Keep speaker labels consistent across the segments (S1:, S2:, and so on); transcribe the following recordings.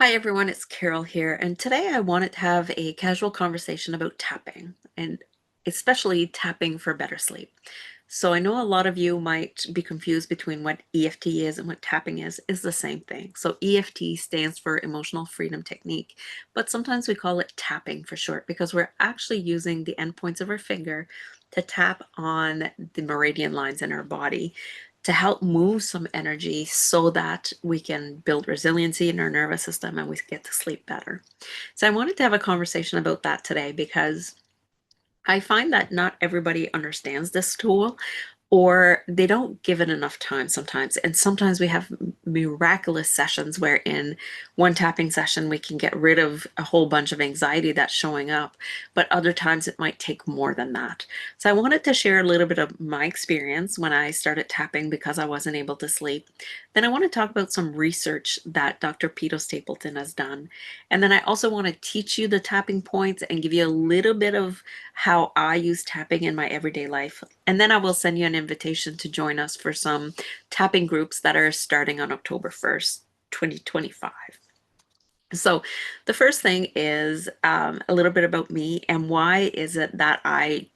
S1: Hi everyone, it's Carol here, and today I wanted to have a casual conversation about tapping, and especially tapping for better sleep. So I know a lot of you might be confused between what EFT is and what tapping is the same thing. So EFT stands for Emotional Freedom Technique, but sometimes we call it tapping for short because we're actually using the endpoints of our finger to tap on the meridian lines in our body to help move some energy so that we can build resiliency in our nervous system and we get to sleep better. So I wanted to have a conversation about that today because I find that not everybody understands this tool or they don't give it enough time sometimes. And sometimes we have miraculous sessions where in one tapping session we can get rid of a whole bunch of anxiety that's showing up, but other times it might take more than that. So I wanted to share a little bit of my experience when I started tapping because I wasn't able to sleep. Then I want to talk about some research that Dr. Peta Stapleton has done. And then I also want to teach you the tapping points and give you a little bit of how I use tapping in my everyday life. And then I will send you an invitation to join us for some tapping groups that are starting on October 1st, 2025. So the first thing is a little bit about me and why is it that I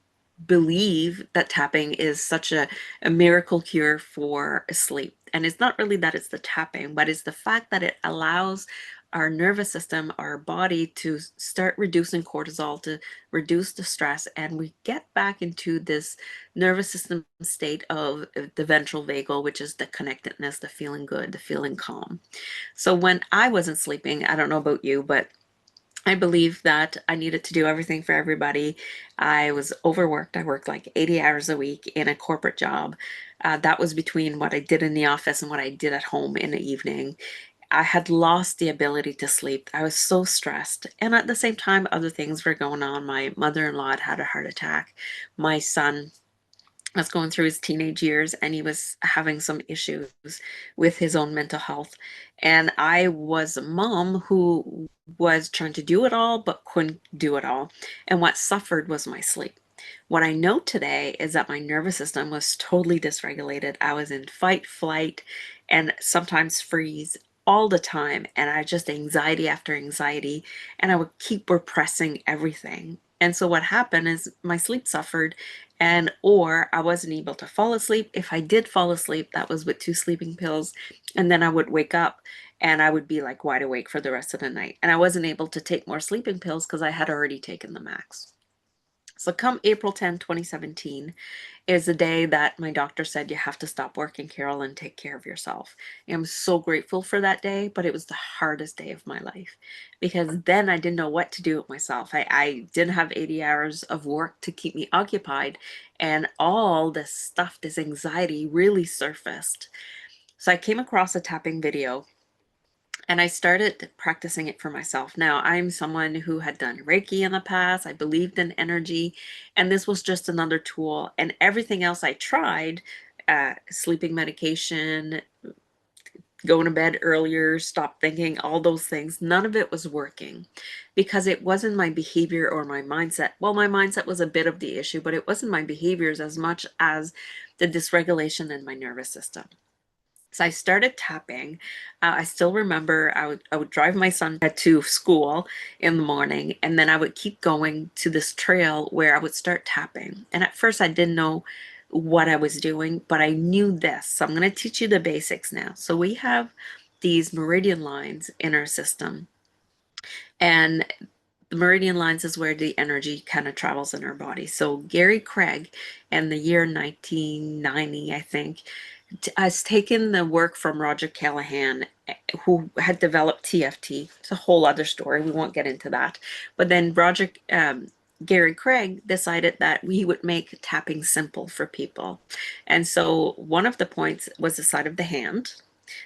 S1: believe that tapping is such a miracle cure for sleep. And it's not really that it's the tapping, but it's the fact that it allows our nervous system, our body to start reducing cortisol, to reduce the stress, and we get back into this nervous system state of the ventral vagal, which is the connectedness, the feeling good, the feeling calm. So when I wasn't sleeping, I don't know about you, but I believe that I needed to do everything for everybody. I was overworked. I worked like 80 hours a week in a corporate job. That was between what I did in the office and what I did at home in the evening. I had lost the ability to sleep. I was so stressed. And at the same time, other things were going on. My mother-in-law had had a heart attack. My son was going through his teenage years and he was having some issues with his own mental health. And I was a mom who was trying to do it all but couldn't do it all. And what suffered was my sleep. What I know today is that my nervous system was totally dysregulated. I was in fight, flight, and sometimes freeze all the time. And I just anxiety after anxiety, and I would keep repressing everything. And so what happened is my sleep suffered and or I wasn't able to fall asleep. If I did fall asleep, that was with two sleeping pills, and then I would wake up and I would be like wide awake for the rest of the night. And I wasn't able to take more sleeping pills because I had already taken the max. So come April 10, 2017 is the day that my doctor said you have to stop working, Carol, and take care of yourself. I'm so grateful for that day, but it was the hardest day of my life because then I didn't know what to do with myself. I didn't have 80 hours of work to keep me occupied, and all this stuff, this anxiety really surfaced. So I came across a tapping video and I started practicing it for myself. Now, I'm someone who had done Reiki in the past. I believed in energy, and this was just another tool. And everything else I tried, sleeping medication, going to bed earlier, stop thinking, all those things, none of it was working because it wasn't my behavior or my mindset. Well, my mindset was a bit of the issue, but it wasn't my behaviors as much as the dysregulation in my nervous system. So I started tapping. I still remember I would drive my son to school in the morning, and then I would keep going to this trail where I would start tapping. And at first, I didn't know what I was doing, but I knew this. So I'm going to teach you the basics now. So we have these meridian lines in our system, and the meridian lines is where the energy kind of travels in our body. So Gary Craig, in the year 1990, I think, has taken the work from Roger Callahan, who had developed TFT. It's a whole other story. We won't get into that. But then Gary Craig decided that we would make tapping simple for people. And so one of the points was the side of the hand.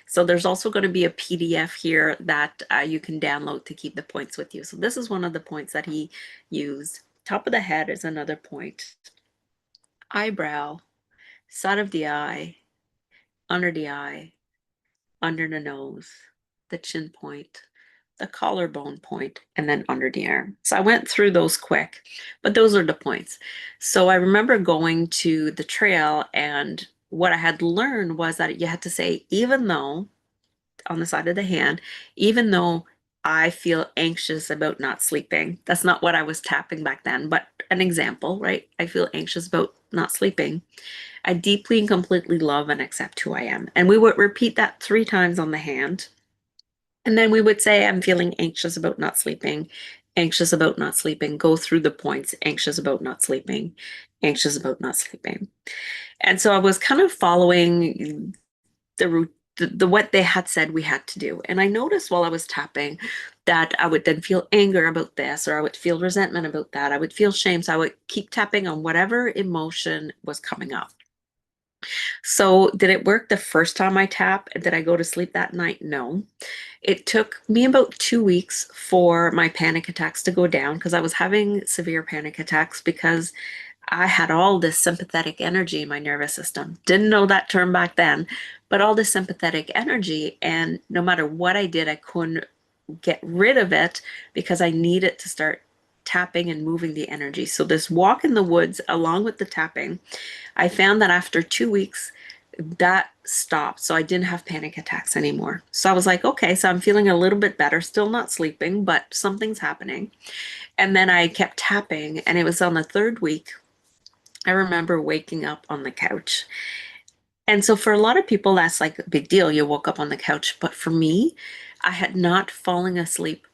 S1: So there's also going to be a PDF here that you can download to keep the points with you. So this is one of the points that he used. Top of the head is another point. Eyebrow, side of the eye, under the eye, under the nose, the chin point, the collarbone point, and then under the arm. So I went through those quick, but those are the points. So I remember going to the trail, and what I had learned was that you had to say, even though on the side of the hand, even though I feel anxious about not sleeping. That's not what I was tapping back then, but an example, right? I feel anxious about not sleeping. I deeply and completely love and accept who I am. And we would repeat that 3 times on the hand. And then we would say, I'm feeling anxious about not sleeping, go through the points, anxious about not sleeping, anxious about not sleeping. And so I was kind of following the route, the what they had said we had to do. And I noticed while I was tapping that I would then feel anger about this, or I would feel resentment about that. I would feel shame. So I would keep tapping on whatever emotion was coming up. So did it work the first time I tap? Did I go to sleep that night? No. It took me about 2 weeks for my panic attacks to go down because I was having severe panic attacks because I had all this sympathetic energy in my nervous system. Didn't know that term back then, but all this sympathetic energy. And no matter what I did, I couldn't get rid of it because I needed to start tapping and moving the energy. So, this walk in the woods, along with the tapping, I found that after 2 weeks, that stopped. So I didn't have panic attacks anymore. So I was like, okay, so I'm feeling a little bit better, still not sleeping, but something's happening. And then I kept tapping, and it was on the third week. I remember waking up on the couch. And so for a lot of people, that's like a big deal. You woke up on the couch. But for me, I had not fallen asleep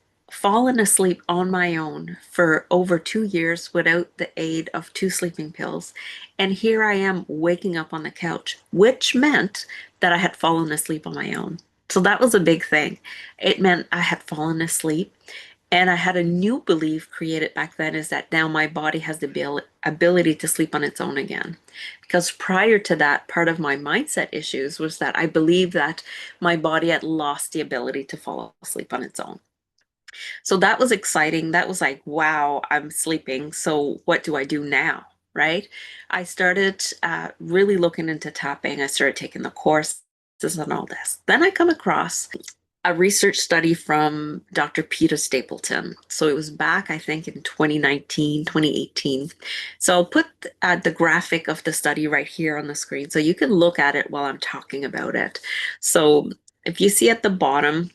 S1: on my own for over 2 years without the aid of two sleeping pills. And here I am waking up on the couch, which meant that I had fallen asleep on my own. So that was a big thing. It meant I had fallen asleep. And I had a new belief created back then is that now my body has the ability to sleep on its own again. Because prior to that, part of my mindset issues was that I believed that my body had lost the ability to fall asleep on its own. So that was exciting. That was like, wow, I'm sleeping. So what do I do now? Right? I started really looking into tapping. I started taking the courses and all this. Then I come across a research study from Dr. Peta Stapleton. So it was back, I think, in 2019, 2018. So I'll put the graphic of the study right here on the screen so you can look at it while I'm talking about it. So if you see at the bottom,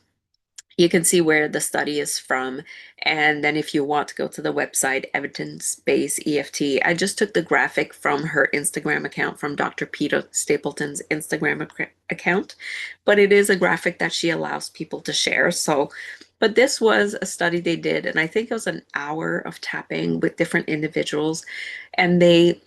S1: you can see where the study is from. And then if you want to go to the website, evidence-based EFT, I just took the graphic from her Instagram account, from Dr. Peta Stapleton's Instagram account. But it is a graphic that she allows people to share. So, but this was a study they did, and I think it was an hour of tapping with different individuals. And they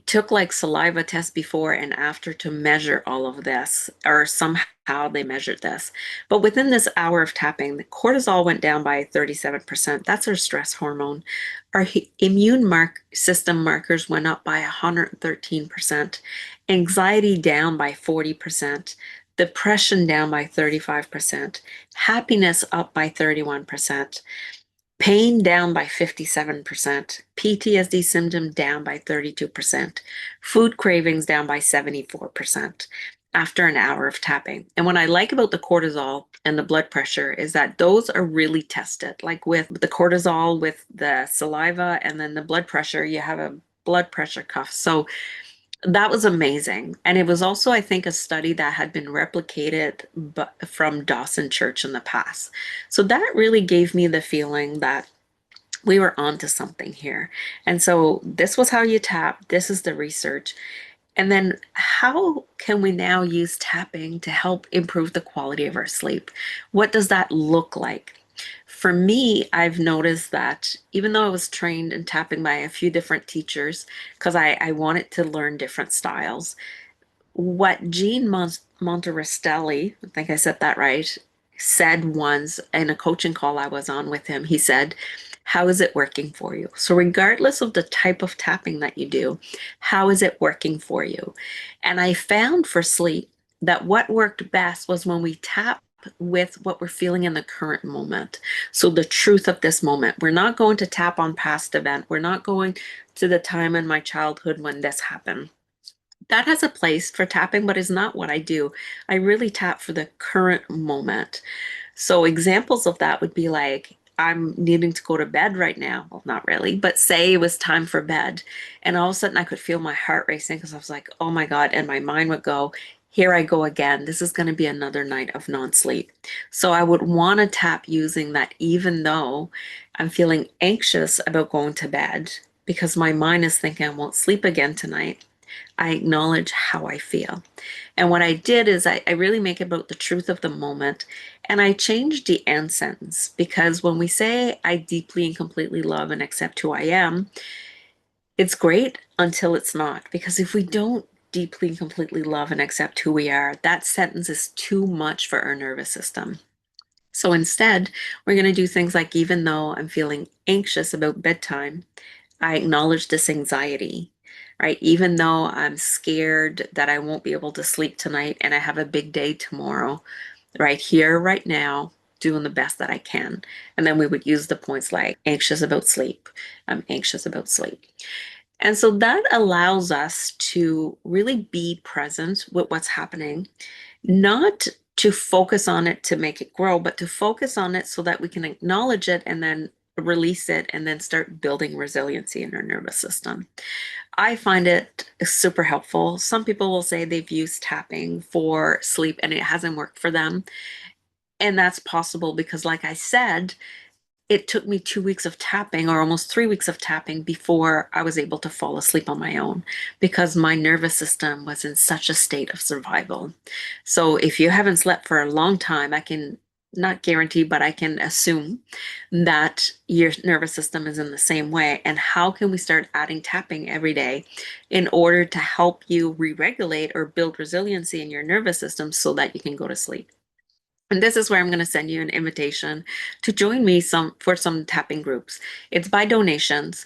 S1: took like saliva tests before and after to measure all of this, or somehow they measured this. But within this hour of tapping, the cortisol went down by 37%. That's our stress hormone. Our immune system markers went up by 113%. Anxiety down by 40%. Depression down by 35%. Happiness up by 31%. Pain down by 57%, PTSD symptom down by 32%, food cravings down by 74% after an hour of tapping. And what I like about the cortisol and the blood pressure is that those are really tested. Like with the cortisol, with the saliva, and then the blood pressure, you have a blood pressure cuff. So that was amazing. And it was also, I think, a study that had been replicated from Dawson Church in the past. So that really gave me the feeling that we were onto something here. And so this was how you tap. This is the research. And then how can we now use tapping to help improve the quality of our sleep? What does that look like? For me, I've noticed that even though I was trained in tapping by a few different teachers, because I wanted to learn different styles, what Gene Montarastelli, I think I said that right, said once in a coaching call I was on with him, he said, how is it working for you? So regardless of the type of tapping that you do, how is it working for you? And I found for sleep that what worked best was when we tap with what we're feeling in the current moment. So the truth of this moment. We're not going to tap on past event. We're not going to the time in my childhood when this happened. That has a place for tapping, but is not what I do. I really tap for the current moment. So examples of that would be like, I'm needing to go to bed right now. Well, not really, but say it was time for bed. And all of a sudden I could feel my heart racing because I was like, oh my God. And my mind would go, here I go again. This is going to be another night of non-sleep. So I would want to tap using that even though I'm feeling anxious about going to bed because my mind is thinking I won't sleep again tonight. I acknowledge how I feel. And what I did is I really make it about the truth of the moment. And I changed the end sentence because when we say I deeply and completely love and accept who I am, it's great until it's not. Because if we don't deeply and completely love and accept who we are, that sentence is too much for our nervous system. So instead, we're going to do things like, even though I'm feeling anxious about bedtime, I acknowledge this anxiety, right? Even though I'm scared that I won't be able to sleep tonight and I have a big day tomorrow, right here, right now, doing the best that I can. And then we would use the points like anxious about sleep. I'm anxious about sleep. And so that allows us to really be present with what's happening, not to focus on it to make it grow, but to focus on it so that we can acknowledge it and then release it and then start building resiliency in our nervous system. I find it super helpful. Some people will say they've used tapping for sleep and it hasn't worked for them. And that's possible because, like I said, it took me 2 weeks of tapping or almost 3 weeks of tapping before I was able to fall asleep on my own because my nervous system was in such a state of survival. So if you haven't slept for a long time, I can not guarantee, but I can assume that your nervous system is in the same way. And how can we start adding tapping every day in order to help you re-regulate or build resiliency in your nervous system so that you can go to sleep? And this is where I'm going to send you an invitation to join me for some tapping groups. It's by donations,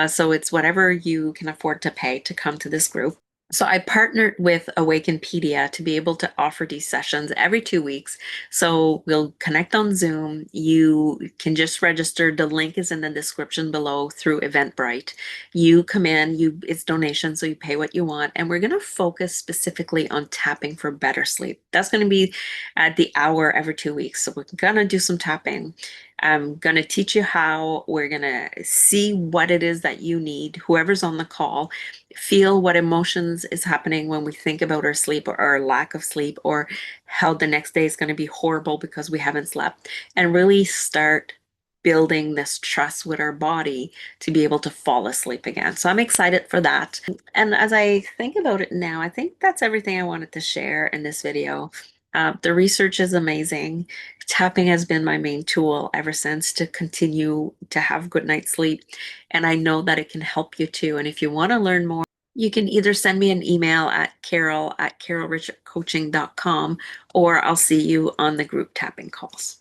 S1: so it's whatever you can afford to pay to come to this group. So I partnered with Awakenpedia to be able to offer these sessions every 2 weeks. So we'll connect on Zoom. You can just register. The link is in the description below through Eventbrite. You come in, it's donation, so you pay what you want. And we're going to focus specifically on tapping for better sleep. That's going to be at the hour every 2 weeks. So we're going to do some tapping. I'm going to teach you how. We're going to see what it is that you need, whoever's on the call, feel what emotions is happening when we think about our sleep or our lack of sleep, or how the next day is going to be horrible because we haven't slept, and really start building this trust with our body to be able to fall asleep again. So I'm excited for that. And as I think about it now, I think that's everything I wanted to share in this video. The research is amazing. Tapping has been my main tool ever since to continue to have good night's sleep. And I know that it can help you too. And if you want to learn more, you can either send me an email at carol@carolrichardcoaching.com, or I'll see you on the group tapping calls.